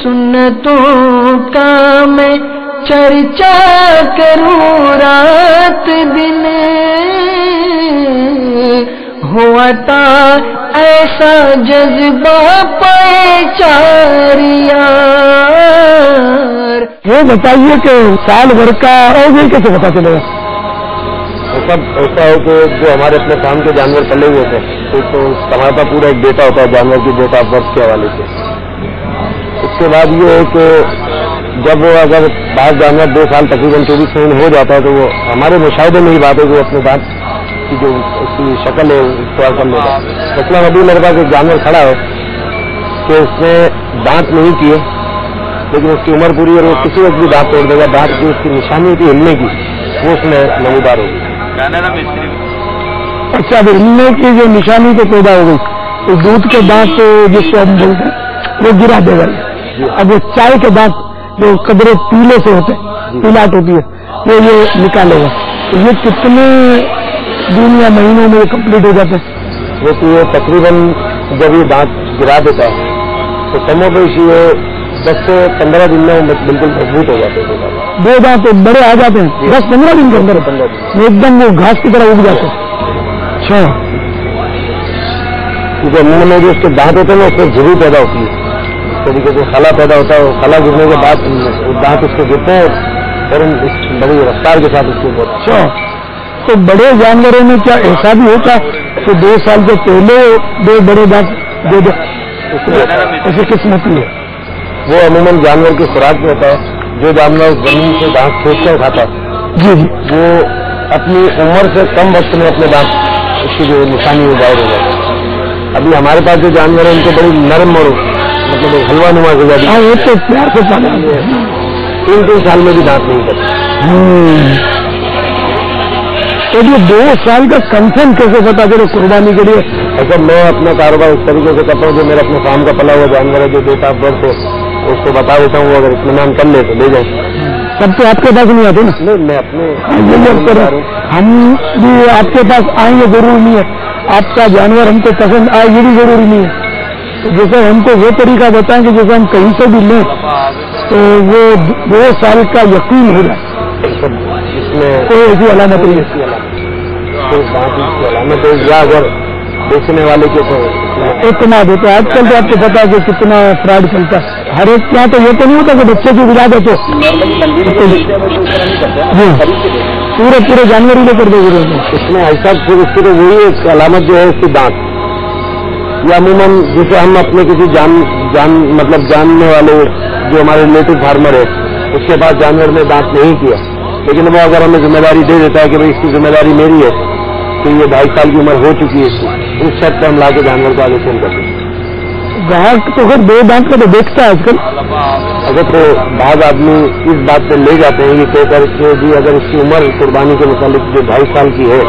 سنتوں کا میں چرچا کروں رات دن، ہوا تھا ایسا جذبہ پہچان یار۔ یہ بتائیے کہ سال بھر کا اور کیسے پتا چلے گا؟ سب ایسا ہے کہ جو ہمارے اپنے کام کے جانور پلے ہوئے تھے تو ہمارے پاس پورا ایک ڈیٹا ہوتا ہے جانور کی ڈیٹ آف برتھ کے حوالے سے۔ اس کے بعد یہ ہے کہ جب وہ اگر بعض جانور 2 سال تقریباً 24 مہینے ہو جاتا ہے تو وہ ہمارے مشاہدے میں ہی بات ہے کہ وہ اپنے دانت کی جو اس کی شکل ہے استعمال کر لیتا ہے۔ مثلاً ابھی میرے پاس ایک جانور کھڑا ہے کہ اس نے دانت نہیں کیے لیکن اس کی عمر پوری ہے اور وہ کسی وقت بھی دانت توڑ دے گا، دانت کی اس کی نشانی کی ہلنے کی وہ اس میں نمودار ہوگی۔ اچھا، اب ہلنے کی جو نشانی تو پیدا ہو گئی تو دودھ کے دانت جس کو ہم بولتے ہیں وہ گرا دے گا۔ اب وہ چائے کے دانت جو قدرے پیلے سے ہوتے ہیں، پیلاٹ ہوتی ہے، وہ یہ نکالے گا۔ تو یہ کتنے دن یا مہینوں میں کمپلیٹ ہو جاتے ہیں؟ وہ تو یہ تقریباً جب یہ دانت گرا دیتا ہے تو کم و بیش یہ 10 سے 15 دن میں بالکل مضبوط ہو جاتے ہیں۔ 2 دانت بڑے آ جاتے ہیں 10-15 دن کے اندر ایک دم وہ گھاس کی طرح اگ جاتے ہیں۔ اچھا، کیونکہ منہ میں جو اس کے دانت ہوتے ہیں نا اس میں جھری پیدا ہوتی ہے، اس طریقے سے خلا پیدا ہوتا ہے، خلا گرنے کے بعد دانت اس کے گرتے ہیں اور بڑی رفتار کے ساتھ اس کے اوپر۔ اچھا، تو بڑے جانوروں میں کیا ایسا بھی ہوتا کہ 2 سال سے پہلے 2 بڑے دانت دے دو؟ ایسی قسمت ہے وہ عموماً جانور کی خوراک میں ہوتا ہے۔ جو جانور زمین سے دانت کھینچ کر کھاتا ہے جی وہ اپنی عمر سے کم وقت میں اپنے دانت اس کی جو نشانی وہ ظاہر ہو جاتا ہے۔ ابھی ہمارے پاس جو جانور ہیں ان کو بڑی نرم اور مطلب حلوہ نما غذا دی وہ تو پیار سے پانا 3 سال میں بھی دانت نہیں کرتے۔ تو یہ 2 سال کا کنفرم کیسے پتا چلے قربانی کے لیے؟ اگر میں اپنا کاروبار اس طریقے سے کرتا ہوں جو میرا اپنے فارم کا پلا ہوا جانور ہے جو ڈیٹ آف برتھ ہے اس کو بتا دیتا ہوں، وہ اگر اطمینان کر لے تو لے جائیں۔ سب تو آپ کے پاس نہیں آتے نا؟ نہیں، میں اپنے ہم بھی آپ کے پاس آئیں گے ضروری نہیں ہے، آپ کا جانور ہم کو پسند آئے یہ بھی ضروری نہیں ہے۔ جیسے ہم کو وہ طریقہ بتائیں کہ جیسے ہم کہیں سے بھی لیں تو وہ 2 سال کا یقین ہو جائے، اس میں کوئی ایسی علامت نہیں ہے۔ علامت ہے یا اگر بیچنے والے کے اعتماد ہوتا ہے۔ آج کل تو آپ کو پتا ہے کہ کتنا فراڈ چلتا ہے، ہر ایک کیا تو یہ تو نہیں ہوتا کہ بچے کی ولادت ہو پورے جانور ہی لے کر دے گے۔ اس میں ایسا پھر اس کی تو وہی ایک علامت جو ہے اس کی دانت، یا عموماً جسے ہم اپنے کسی مطلب جاننے والے جو ہمارے ریلیٹو فارمر ہے اس کے پاس جانور نے دانت نہیں کیا لیکن وہ اگر ہمیں ذمہ داری دے دیتا ہے کہ بھائی اس کی ذمہ داری میری ہے کہ یہ 2.5 سال کی عمر ہو چکی ہے اس شرط پہ ہم لا کے جانور کو آگے سیل کرتے ہیں۔ گاہک تو خود 2 دانت کا تو دیکھتا ہے آج کل، اگر تو بعض آدمی اس بات پہ لے جاتے ہیں یہ کہہ کر کہ جی اگر اس کی عمر قربانی کے متعلق جو 2.5 سال کی ہے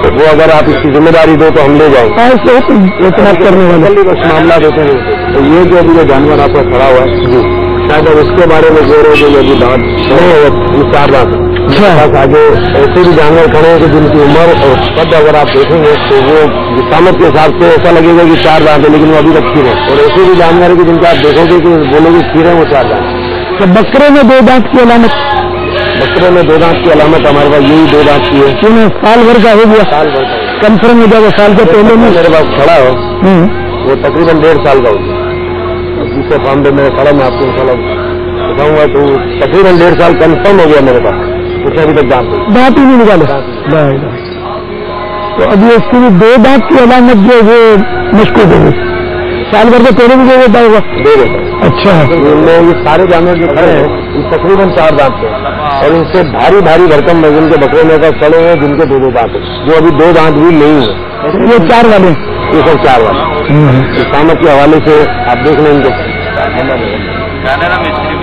تو وہ اگر آپ اس کی ذمہ داری دو تو ہم لے جائیں اعتماد کرنے والے بس معاملہ دیتے ہیں۔ تو یہ جو ابھی جانور آپ کا کھڑا ہوا ہے جی شاید اب اس کے بارے میں جو رہے جو ابھی دانت نہیں 4 دانت بس آگے ایسے بھی جانور کھڑے ہیں کہ جن کی عمر اور قد اگر آپ دیکھیں گے تو وہ جسامت کے حساب سے ایسا لگے گا کہ 4 دانت ہے لیکن وہ ابھی تک کھیر ہے، اور ایسے بھی جانور ہیں کہ جن کا آپ دیکھو گے کہ بولو گے کھیر ہے وہ 4 دانت۔ تو بکرے میں 2 دانت کی علامت، بکرے میں 2 دانت کی علامت ہمارے پاس یہی 2 دانت کی ہے۔ کیوں سال بھر کا ہو گیا؟ سال بھر کا کنفرم ہو جائے گا سال کے پہلے میں میرے پاس کھڑا ہو وہ تقریباً 1.5 سال کا ہو گیا۔ دوسرے فارم پہ میرا کھڑا میں آپ کو انشاءاللہ بتاؤں گا تو تقریباً 1.5 سال کنفرم ہو گیا میرے پاس، اس نے ابھی تک دانت ہی نہیں نکالے۔ تو ابھی اس کی 2 دانت کی علامت جو ہے وہ مشکوک ہو گئی، سال بھر کے پہلے بھی دے دیتا ہوگا۔ اچھا، یہ سارے جانور جو کھڑے ہیں یہ تقریباً 4 دانت کے اور ان سے بھاری بھرکم وزن کے بکرے میرے پاس کھڑے ہیں جن کے 2 دانت ہیں، جو ابھی 2 دانت بھی نہیں ہے، یہ 4 والے یہ سب 4 والے جسامت کے حوالے سے آپ دیکھ لیں ان کو،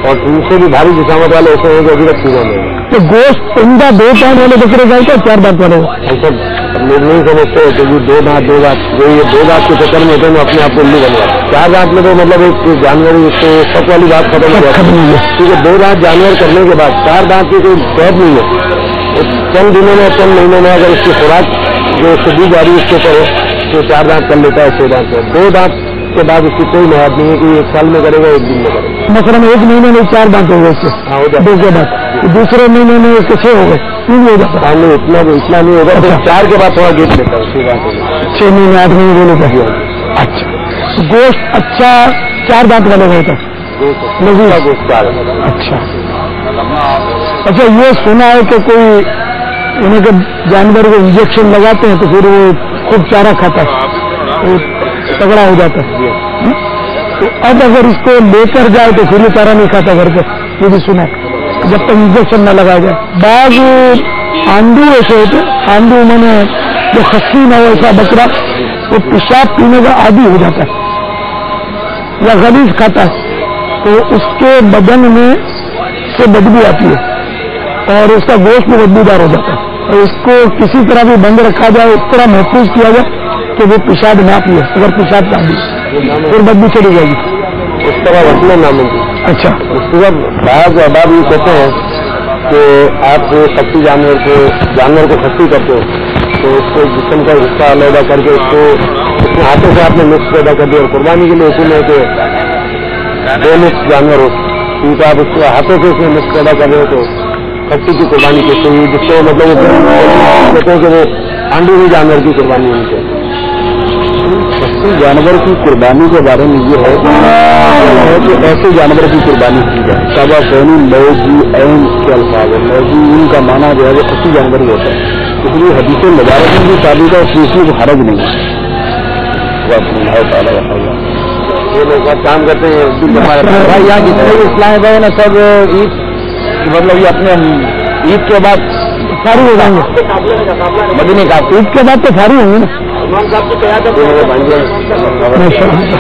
اور ان سے بھی بھاری جسامت والے ایسے ہیں جو ابھی تک پورا نہیں ہے۔ تو گوشت عمدہ 2 دانت والے بکرے گئے کیا 4 دانت والے؟ ایسا لوگ نہیں سمجھتے کہ یہ 2 دانت جو یہ 2 دانت کے چکر میں ہوتے ہیں وہ اپنے آپ کو نہیں بن جاتے۔ 4 دانت میں تو مطلب ایک جانور اس کو سب والی بات ختم ہو جاتی ہے، کیونکہ 2 دانت جانور کرنے کے بعد 4 دانت کی کوئی قید نہیں ہے۔ چند دنوں میں چند مہینوں میں اگر اس کی خوراک جو دی جا رہی ہے اس کے اوپر ہے تو 4 دانت کر لیتا ہے 6 دانت میں۔ 2 دانت उसके बाद उसकी कोई मियाद नहीं है कि 1 साल में करेगा 1 दिन में करेगा। मसलन 1 महीने में 4 दांत हो गए उसके, हाँ हो जाता 2 के बाद, दूसरे महीने में उसके 6 हो गए, 3 हो जाता है। नहीं इतना नहीं होगा, तो 4 के बाद थोड़ा गेट लेता है, 6 दांत होगा, 6 महीने 8 महीने बोले चाहिए। अच्छा, गोश्त अच्छा 4 दांत वाले होता है, गोश्त 4। अच्छा ये सुना है कि कोई उन्हें जब जानवर को इंजेक्शन लगाते हैं तो फिर वो खूब चारा खाता है, वो तगड़ा हो जाता है। तो अब अगर इसको लेकर जाए तो फिर ये चारा नहीं खाता घर पे, ये भी सुना है, जब तक इंजेक्शन न लगाया जाए। बाग आंडू ऐसे होते, आंडू मैंने जो खस्सी न हो ऐसा बकरा, वो पेशाब पीने का आदी हो जाता है या गलीज खाता है, तो उसके बदन में से बदबू आती है और उसका गोश्त भी बदबूदार हो जाता है। और उसको किसी तरह भी बंद रखा जाए, इस तरह महफूज किया जाए कि वो पेशाब ना पिए, अगर पेशाब ना पिए फिर बदबू चली जाएगी। उस तरह वसले नामुमकिन। अच्छा, उसके बाद बाज़ अहबाब ये कहते हैं कि आप खस्सी जानवर को खस्सी करते हो तो उसको जिस्म का हिस्सा अलग करके उसको अपने हाथों से आपने मिक्स पैदा कर दिया, और कुर्बानी के लिए हुक्म है कि 2 मिक्स जानवर हो, क्योंकि आप उसको हाथों से उसमें मिक्स पैदा कर रहे हो तो खस्सी की कुर्बानी कहते हैं, जिससे मतलब कहते हैं कि वो आंडू हुई जानवर की कुर्बानी होनी चाहिए। खस्सी जानवर की कुर्बानी के बारे में ये है कि ऐसे जानवर की कुर्बानी की जाए। सबा सैनी मौजी ऐन के अल्फाज है, मौजी का माना जो है वो खस्सी जानवर ही होता है, इसलिए हदीस मुबारक में भी साबित है, उसमें को हरज नहीं है। ये लोग बहुत काम करते हैं भाई, यहाँ जितने भी इस्लाम भाई ना सब ईद मतलब ये अपने ईद के बाद सारी हो जाएंगे, मदीने का ईद के बाद तो सारी होंगे ना।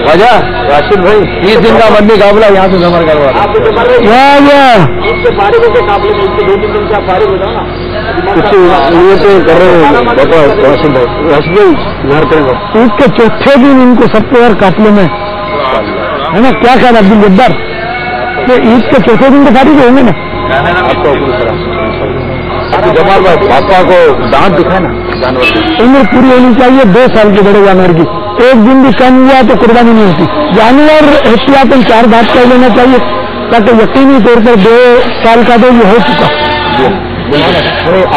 वजह राशिद भाई 30 दिन का मदनी काबला यहाँ से सफर करवा ये तो कर रहे हैं राशिद भाई घर करेंगे। ईद के चौथे दिन इनको सबको और काफले में है ना, क्या ख्याल अब्दुल जब्बार, तो ईद के चौथे दिन तो फारिग होंगे ना। जमाल भाई पापा को दांत दिखाए ना जानवर की, उम्र पूरी होनी चाहिए 2 साल के बड़े जानवर की, 1 दिन भी कम हुआ तो कुर्बानी नहीं होती। जानवर एहतियातन 4 दांत कर लेना चाहिए ताकि यकीनी तौर पर 2 साल का तो ये हो चुका।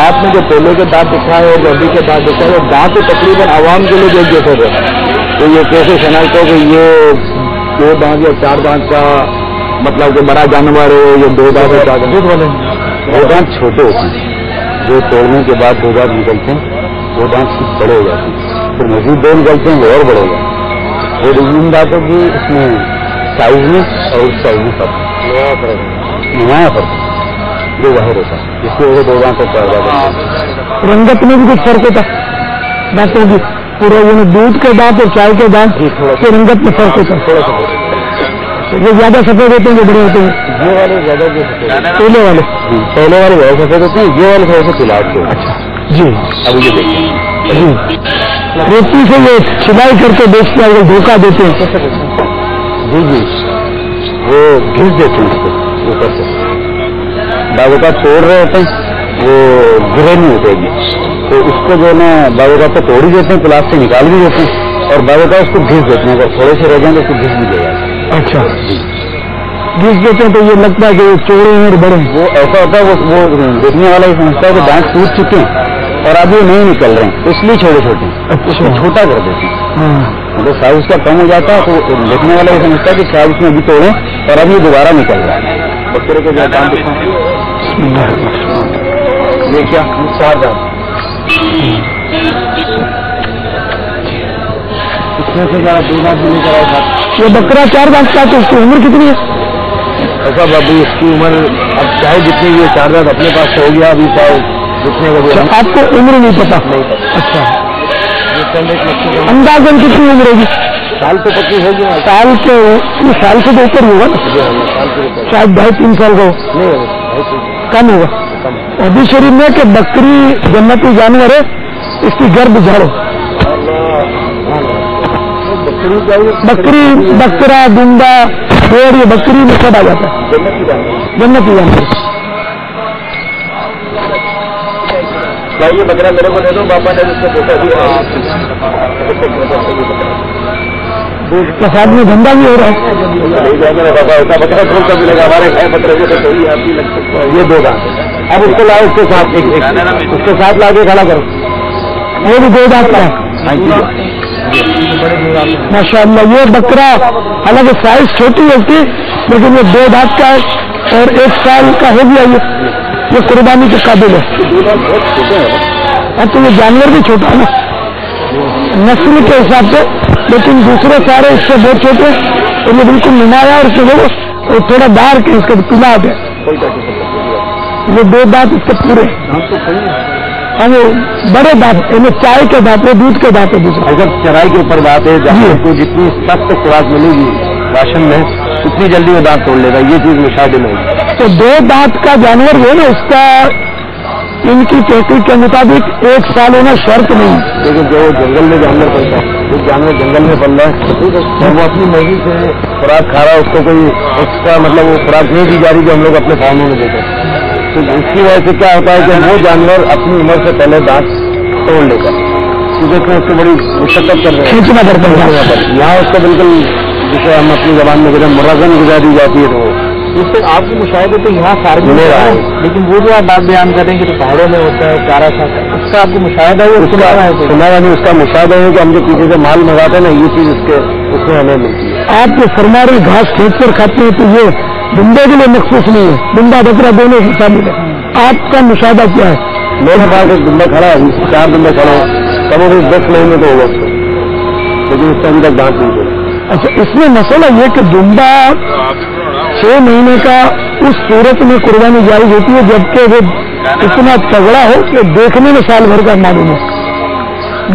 आपने जो पहले के दांत दिखाए और अभी के दांत दिखाए, वो दांत तकरीबन आवाम के लिए एक जैसे थे, तो ये कैसे शनाख्त हो कि ये 2 दांत या 4 दांत का मतलब कि बड़ा जानवर है, ये 2 दांत या 4 दांत, 2 दांत छोटे होते हैं, जो तोड़ने के बाद 2 दांत निकलते हैं, 2 दांत बड़े हो जाते हैं, फिर मजीद 2 निकलते हैं, वो और बड़े हो जाते हैं। और इन दांतों की इसमें साइज में और उस साइज में फर्क नया फर्क जो बाहर होता है, इसकी वजह 2 दांत तक पैदा करते हैं। रंगत में भी कुछ फर्क होता है दांतों की, पूरा ये दूध के दांत और चाय के दांत की रंगत में फर्क होता है, थोड़ा सा वो ज्यादा सफेद होते हैं, जो बड़े होते हैं। ये वाले ज्यादा जो पहले वाले बहुत सफेद होते हैं, ये वाले थोड़े से पिलाट के। अच्छा जी, अब ये देखिए जी रेती से ये सिलाई करके बेचते हैं, धोखा देते हैं। जी वो घिस देते हैं उसको ऊपर से, बाबू का तोड़ रहे होते हैं, वो गिरे नहीं होते, तो उसको जो है ना बाबू का तो तोड़ ही देते हैं, प्लास से निकाल भी देते हैं, और बाबू का उसको घिस देते हैं, अगर थोड़े से रह जाए तो उसको घिस भी दे जाते हैं। अच्छा, घिस देते हैं तो ये लगता है कि वो चौड़े हैं और बड़े हैं। वो ऐसा होता है, वो देखने वाला ये समझता है कि दांत टूट चुके हैं और अभी नहीं निकल रहे हैं, इसलिए छोटे छोटे उसको छोटा कर देते हैं, मतलब साइज उसका कम हो जाता है, तो देखने वाला ये समझता है कि शायद उसमें अभी तोड़े और अभी दोबारा निकल रहा है। बकरे के जो दांत ये क्या 4 दांत, इसमें से ज़्यादा 2 दांत भी नहीं कराया था। ये बकरा 4 दांत का, तो उसकी उम्र कितनी है? ऐसा बाबू इसकी उम्र अब चाहे जितनी ये 4 दांत अपने पास हो गया, अभी चाहे जितने का आपको उम्र नहीं पता? नहीं पता। अच्छा, अंदाजन कितनी उम्र होगी? साल तो 25 होगी ना। साल से तो ऊपर होगा ना, शायद 2.5-3 साल का हो, नहीं कम होगा। अभी शरीफ में कि बकरी जन्नती जानवर है, इसकी गर्भ झाड़ो। बकरी, बकरा, दुंदा, शेर, ये बकरी में सब आ जाता है, जन्नती जानवर। भाई ये बकरा मेरे को दे दो, पापा ने उसको पोता दिया। प्रसाद में धंधा भी हो रहा है। ये 2 दांत, अब उसको लाओ, उसके साथ ला के खड़ा करो, वो भी 2 दांत का माशाअल्लाह। ये बकरा हालांकि साइज छोटी है उसकी, लेकिन ये 2 दांत का है और 1 साल का हो गया। ये कुर्बानी के काबिल है। अब तो ये जानवर भी छोटा है ना नस्ल के हिसाब से, लेकिन दूसरे सारे इससे बहुत छोटे और ये बिल्कुल नुमाया और इससे थोड़ा डार्क है, इसका पिलाट है। ये 2 दांत इसके पूरे, वो बड़े दांत, इन्हें चाय के दांत है, दूध के दांत है। दूसरा अगर चराई के ऊपर बात है, जहाँ को जितनी सख्त खुराक मिलेगी राशन में, उतनी जल्दी वो दांत तोड़ लेगा। ये चीज मुशाहिदे में है। तो 2 दांत का जानवर जो है ना, उसका इनकी तहकीक के मुताबिक 1 साल होना शर्त नहीं है। लेकिन जो जंगल में जानवर पलता है, जो जानवर जंगल में पल रहा है, वो अपनी मर्जी से खुराक खा रहा है, उसको कोई एक्स्ट्रा मतलब वो खुराक नहीं दी जा रही जो हम लोग अपने फार्मों में देते हैं। तो इसकी वजह से क्या होता है कि वो जानवर अपनी उम्र से पहले दांत तोड़ लेगा, क्योंकि उसको बड़ी मुशक्कत कर रहे हैं, खींचना पड़ता है। यहाँ उसको बिल्कुल जिसे हम अपनी जबान में कहते हैं मुर्रगन गुजा दी जाती है। तो इससे आपके मुशाहिदे तो यहाँ फार्मिंग ले रहा है, लेकिन वो जो आप बात बयान करें कि तो पहाड़ों में होता है चारा खाता है, उसका आपको मुशाहिदा है? उसका सुना नहीं, उसका मुशाहिदा है कि हम जो पीछे से माल मंगाते हैं ना, ये चीज उसमें हमें मिलती है। आप जो फरमा रहे घास खींच कर खाते हैं, तो ये दुम्बे के लिए मखसूस नहीं है, दुम्बा बकरा दोनों ही शामिल है। आपका मुशाहिदा क्या है? मेरे पास एक दुम्बा खड़ा है, 4 दुम्बे खड़े हैं, कम हो गई 10 महीने तो होगा उसको, लेकिन उससे अभी तक दांत नहीं तोड़ा। अच्छा, इसमें मसला ये कि दुम्बा 6 महीने का उस सूरत में कुर्बानी जायज होती है जबकि वो इतना तगड़ा हो कि देखने में साल भर का मालूम है।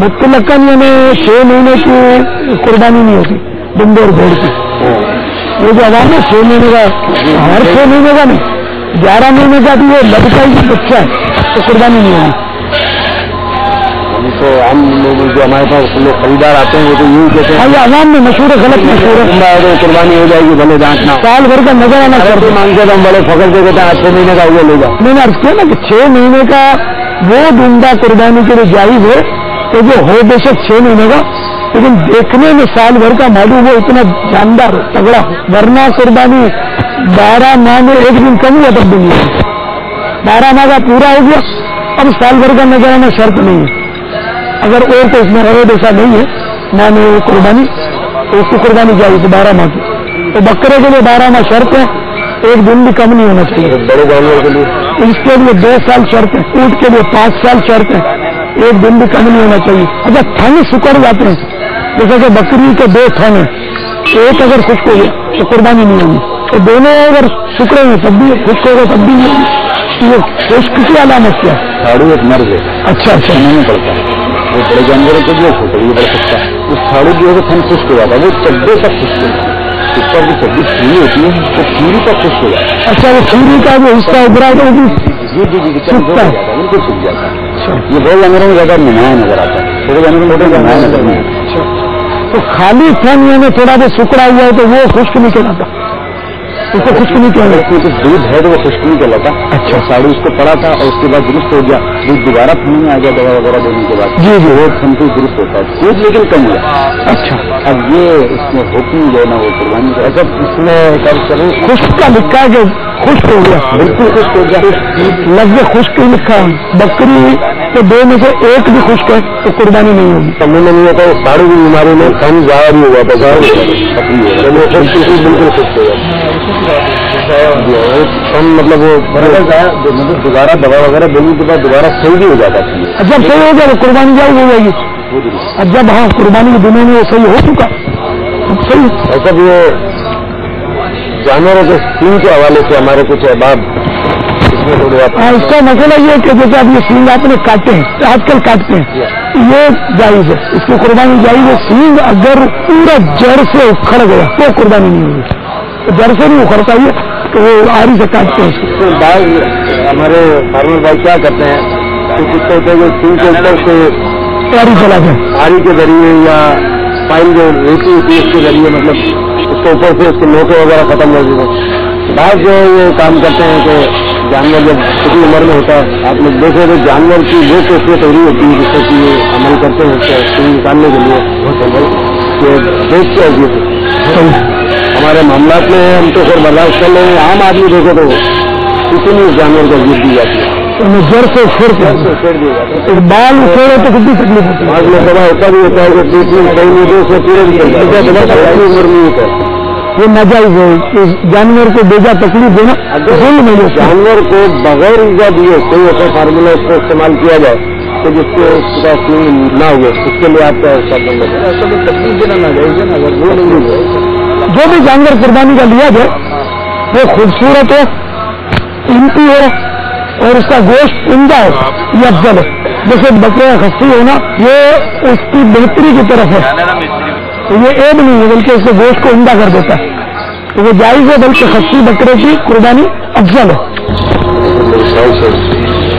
मुतलकन में 6 महीने की कुर्बानी नहीं होती दुम्बे और भेड़ की। वो जो आवाम है 6 महीने का, हर 6 महीने का नहीं, 11 महीने का भी वो लगता ही बच्चा है तो कुर्बानी नहीं होगी। तो हम लोग जो हमारे पास लोग खरीदार आते हैं वो तो यूँ कहते हैं, आवाम में मशहूर है, गलत मशहूर है, तो कुर्बानी हो जाएगी भले दांत ना, साल भर का नजर आना करते मांगते तो हम बड़े फखर से कहते हैं 6 महीने का हुआ ले जाओ। मैंने अर्ज किया ना कि 6 महीने का वो दुम्बा कुर्बानी के लिए जायज है तो जो हो बेशक 6 महीने का, लेकिन देखने में साल भर का मालूम हो, इतना जानदार हो, तगड़ा हो। वरना कुर्बानी 12 माह में 1 दिन कम हुआ तब दुनिया 12 माह का पूरा हो गया, अब साल भर का नजर आना शर्त नहीं है। अगर और तो इसमें रहे ऐसा नहीं है माने वो कुर्बानी, तो उसकी कुर्बानी जाएगी 12 माह की। तो बकरे के लिए 12 माह शर्त है, 1 दिन भी कम नहीं होना चाहिए। बड़े जानवर के लिए इसके लिए 2 साल शर्त है, ऊँट के लिए 5 साल शर्त है, 1 दिन भी कम नहीं होना चाहिए। अच्छा, थन सुकड़ जाते हैं, जैसे कि बकरी के 2 थन है, एक अगर खुश्क हो गया तो कुर्बानी नहीं होगी, तो दोनों अगर सुकड़े हैं तब भी खुश्क होगा तब भी नहीं होगी। ये खुश्क की अलामत क्या है? साड़ू एक मर्ज है। अच्छा, नहीं पड़ता है, वो बड़े जानवरों को भी छोटे भी पड़ सकता है। उस साड़ू की वजह थन खुश्क हो जाता है, वो चड्डे तक खुश्क हो जाता है, उस पर जो चड्डी खीरी होती है वो खीरी तक खुश्क हो जाता है। अच्छा, वो खीरी का जो हिस्सा उभरा है वो भी सूखता है, बिल्कुल सूख जाता है। ये बड़े जानवरों में ज्यादा नुमाया नजर आता है, छोटे जानवरों में छोटे नुमाया नजर नहीं आता। तो खाली थन में थोड़ा भी सुकड़ा हुआ है तो वो खुश्क नहीं कहलाता, उसको खुश्क नहीं कहलाता। कुछ दूध है तो वो खुश्क नहीं कहलाता। अच्छा, साड़ू उसको पड़ा था और उसके बाद दुरुस्त हो गया, दूध दोबारा थन में आ गया दवा वगैरह देने के बाद। जी जी, वो थन से दुरुस्त होता है, दूध लेकिन कम हुआ। अच्छा, अब ये इसमें हुक्म जो है ना वो कुर्बानी का, अच्छा इसमें कब करें खुश्क का लिखा है कि खुश्क हो गया, बिल्कुल खुश्क हो गया, लगभग खुश्क ही लिखा है। बकरी के 2 में से 1 भी खुश्क है तो कुर्बानी नहीं होगी। समझ में नहीं आता है, साड़ू की बीमारी में कम ज़्यादा भी हुआ था, बिल्कुल खुश्क हो गया कम, मतलब वो मतलब दोबारा दवा वगैरह देने के बाद दोबारा सही भी हो जाता है। जब सही हो गया तो कुर्बानी जायज हो जाएगी, और जब हाँ कुर्बानी के दिनों में वो सही हो चुका तब सही। ऐसा भी जानवरों के सींग के हवाले से हमारे कुछ अहबाब इसमें थोड़ी इसका मसला ये कि जैसे आप ये सींग आपने काटे हैं, आजकल काटते हैं, ये जायज है, इसकी कुर्बानी जायज है। सींग अगर पूरा जड़ से उखड़ गया तो कुर्बानी नहीं होगी, तो जड़ से नहीं उखड़ता ये तो वो आरी से काटते हैं इसको। हमारे फार्मर भाई क्या करते हैं, कुछ होते हैं सींग के ऊपर से आरी चलाते हैं, आरी के जरिए या फाइल जो रेती होती है उसके जरिए, मतलब उसके ऊपर से उसके नोके वगैरह खत्म हो गए। बाद जो ये काम करते हैं कि जानवर जब छोटी उम्र में होता है, आप लोग देखे तो जानवर की वो कैफियत हो रही होती है जिससे कि ये अमल करते हैं उससे निकालने के लिए। کہ دیکھتے ہیں ہمارے معاملات میں ہم تو خیر برداشت کر لیں گے. عام آدمی دیکھے تو کسی نہیں اس جانور کو گیت دی جاتی ہے, جڑ سے پھر چھیڑ دیا جاتا ہے. بال اکھیڑے تو کتنی تکلیف ہوتی ہے. بعض مرتبہ ایسا بھی ہوتا ہے کہ ٹریٹمنٹ صحیح نہیں ہوتی, اس میں پورے بھی عمر نہیں ہوتا ہے. یہ ناجائز ہے اس جانور کو بیجا تکلیف دینا. اگر جانور کو بغیر ایجا دیے کوئی ایسا فارمولا اس کو استعمال کیا جائے تو جس سے اس کا خون نہ ہوئے, اس کے لیے آپ کا ساتھ بن جائے. ایسا بھی تکلیف دینا ناجائز ہے نا, اگر وہ نہیں ہوگا. جو بھی جانور قربانی کا لیا جائے وہ خوبصورت ہو, قیمتی ہو اور اس کا گوشت عمدہ ہو, یہ افضل ہے. جیسے بکرا خصی ہونا یہ اس کی بہتری کی طرف ہے, تو یہ عیب نہیں ہے بلکہ اس سے گوشت کو عمدہ کر دیتا ہے, تو وہ جائز ہے. بلکہ خصی بکرے کی قربانی افضل ہے.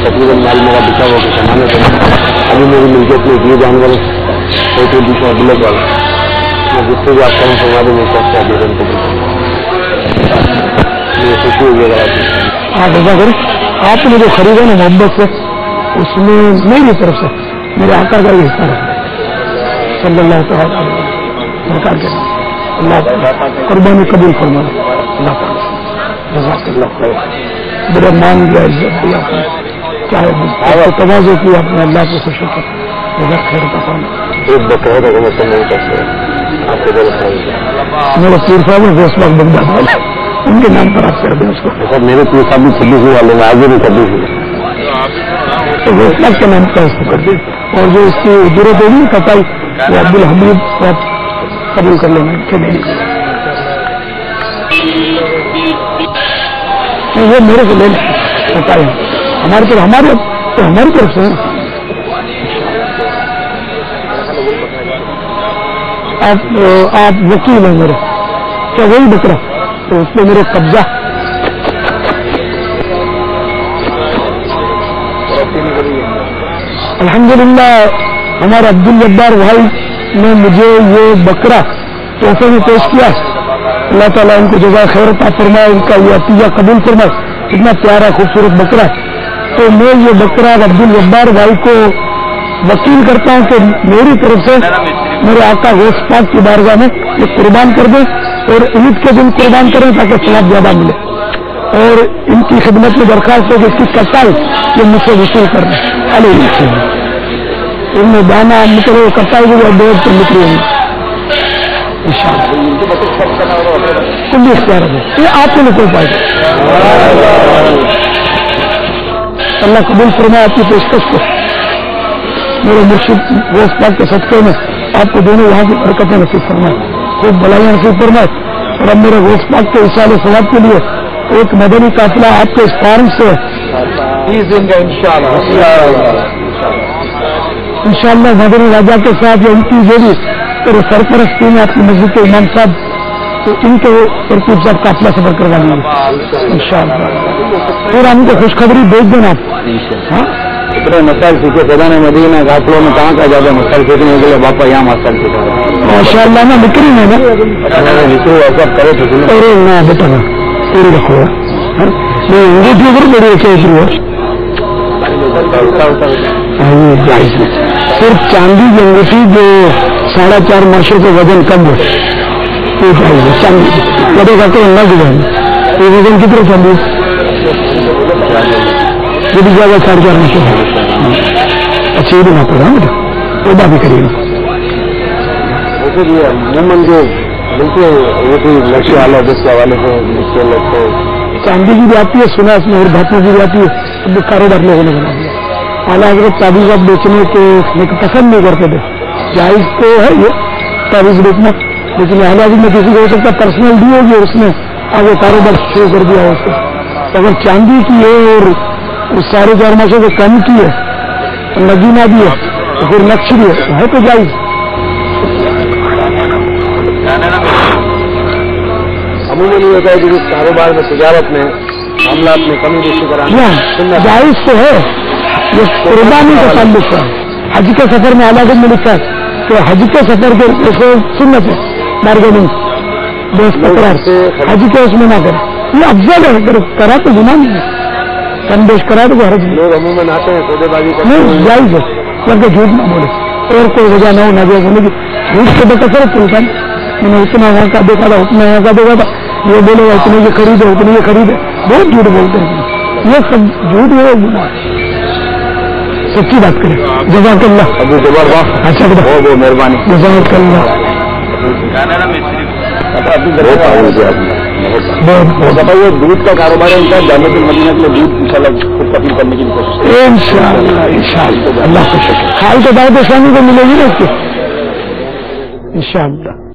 تقریباً مال میرا بچا ہوا کہ سامان ہے. ابھی میری ملکیت میں یہ جانور چھوٹے دوسرا بلک والا میں جس سے بھی آپ کام فرما دیں گے سب سے آگے کو خوشی ہو گیا. آپ ایسا کریں, آپ نے جو خریدا نا محبت سے اس میں میری طرف سے میرے آقا کا ہی حصہ رکھا صلی اللہ تعالیٰ سرکار کے نام. اللہ قربانی قبول فرما دے. اللہ تعالیٰ میرا مان دیا, عزت دیا آپ نے, چاہے توازو کیا آپ نے, اللہ کو خوش کر بغیر خیر کا پانا. ایک بکرا تو میں نہیں کرتے آپ کے دل میرے پیر صاحب ہے گوشت باغ بغداد والے, ان کے نام پر آپ کر دیں اس کو. سر میرے پیر صاحب بھی 26 والے میں آگے بھی 26 ہوئے تو گوشت باغ کے نام پر اس کو کر دیں. اور جو اس کی ضرورت ہوگی کٹائی وہ عبدالحمید کو آپ قبول کر لینا کہ نہیں. یہ میرے سے لے کٹائی ہماری طرف سے آپ وکیل ہیں میرے, کیا وہی بکرا تو اس پہ میرے قبضہ. الحمدللہ ہمارے عبدالجبار بھائی نے مجھے یہ بکرا تحفے میں پیش کیا. اللہ تعالیٰ ان کو جزائے خیر عطا فرمائے, ان کا یہ عطیہ قبول فرمائے. اتنا پیارا خوبصورت بکرا ہے. تو میں یہ بکرا عبدالجبار بھائی کو وکیل کرتا ہوں کہ میری طرف سے میرے آقا غوث پاک کی بارگاہ میں یہ قربان کر دیں اور عید کے دن قربان کریں تاکہ ثواب زیادہ ملے. اور ان کی خدمت میں درخواست ہے کہ اس کی کٹائی یہ مجھ سے وصول کر دیں. علیہ ان میں دانا نکلے کٹائی بھی ڈیڑھ تو نکلی ہوئی ان شاء اللہ. کچھ بھی اختیار ہے, یہ آپ کو نکل پائے گا. اللہ قبول فرمائے آپ کی پیشکش کو. میرے مرشد غوث پاک کے صدقے میں آپ کو دونوں یہاں کی برکتیں نصیب فرمائے, خوب بلائیاں نصیب فرمائے. اور اب میرے غوث پاک کے اصال ثواب کے لیے ایک مدنی قافلہ آپ کے اس فارم سے انشاءاللہ مدنی راجا کے ساتھ یا ان کی جو بھی سرپرستی میں آپ کی مسجد کے امام صاحب تو ان کے ترتیب صاحب قافلہ سفر کروا لیں گے انشاءاللہ. پھر ہم کو خوشخبری بھیج دینا آپ. ہاں اتنے مسائل سیکھے فیضان مدینہ قافلوں میں کہاں کا زیادہ مسائل سیکھنے کے لیے باپا یہاں مسائل سیکھا ماشاء اللہ نا نکری میں نا ایسا کرے تو ارے نہ بیٹا نا پوری رکھو گا انگوٹھی پر بڑی اچھے صرف چاندی کی انگوٹھی جو 4.5 ماشے کے وزن کم ہو چاندی بڑے کا تو نہ گزرے یہ وزن کتنے چاندی یہ بھی زیادہ 4.5 ماشے اچھا یہ بھی نہ پڑا بیٹا پیدا بھی کریے گا. عموماً جو بالکل وہ کوئی نقشے والا جس کے حوالے سے چاندی کی بھی آتی ہے, سنا اس میں اور بھاتوں کی بھی آتی ہے. اب کاروبار لوگوں نے بنا دیا. اعلیٰ حضرت تعویذات بیچنے کے پسند نہیں کرتے تھے. جائز تو ہے یہ تعویذ بیچنا, لیکن اعلیٰ حضرت میں کسی کو ہو سکتا پرسنل ڈی ہوگی اور اس نے آگے کاروبار شروع کر دیا ہے اس کو. اگر چاندی کی ہے اور اس 4.5 ماشے سے کم کی ہے, نگینا بھی ہے, پھر نقش بھی ہے تو جائز. عموماً یہ ہوتا ہے کہ کاروبار میں تجارت میں معاملات میں کمی بیشی کرانا جائز تو ہے. یہ قربانی کا تعلق ہے. حج کے سفر میں علاقے میں لکھا ہے کہ حج کے سفر کے سنت ہے بارگیننگ دوست پکڑا حج کے اس میں نہ کرے. یہ افضل ہے, اگر کرا تو گناہ نہیں ہے, کم بیش کرا تو حرج نہیں. لوگ عموماً آتے ہیں سودے بازی نہیں جائز ہے کیونکہ جھوٹ نہ بولے. اور کوئی وجہ نہ ہونا چاہیے. جھوٹ سے تو کثرت چلتا ہے. میں نے اتنا وہاں کا دیکھا تھا, اتنا یہاں کا دیکھا تھا, یہ بولے گا اتنے یہ خریدے, اتنے یہ خریدے. بہت جھوٹ بولتے ہیں. یہ سب جھوٹ ہے, سچی بات کریں. جزاک اللہ. ابو زبردست. اچھا بہت مہربانی. جزاک اللہ. بتائیے دودھ کا کاروبار ہے ان کا, جامعۃ المدینہ کے لیے دودھ انشاءاللہ خود تبدیل کرنے کی کوشش انشاءاللہ. انشاءاللہ اللہ کو شکر. حال تو دعوت اسلامی کو ملے گی نا اس کی انشاءاللہ.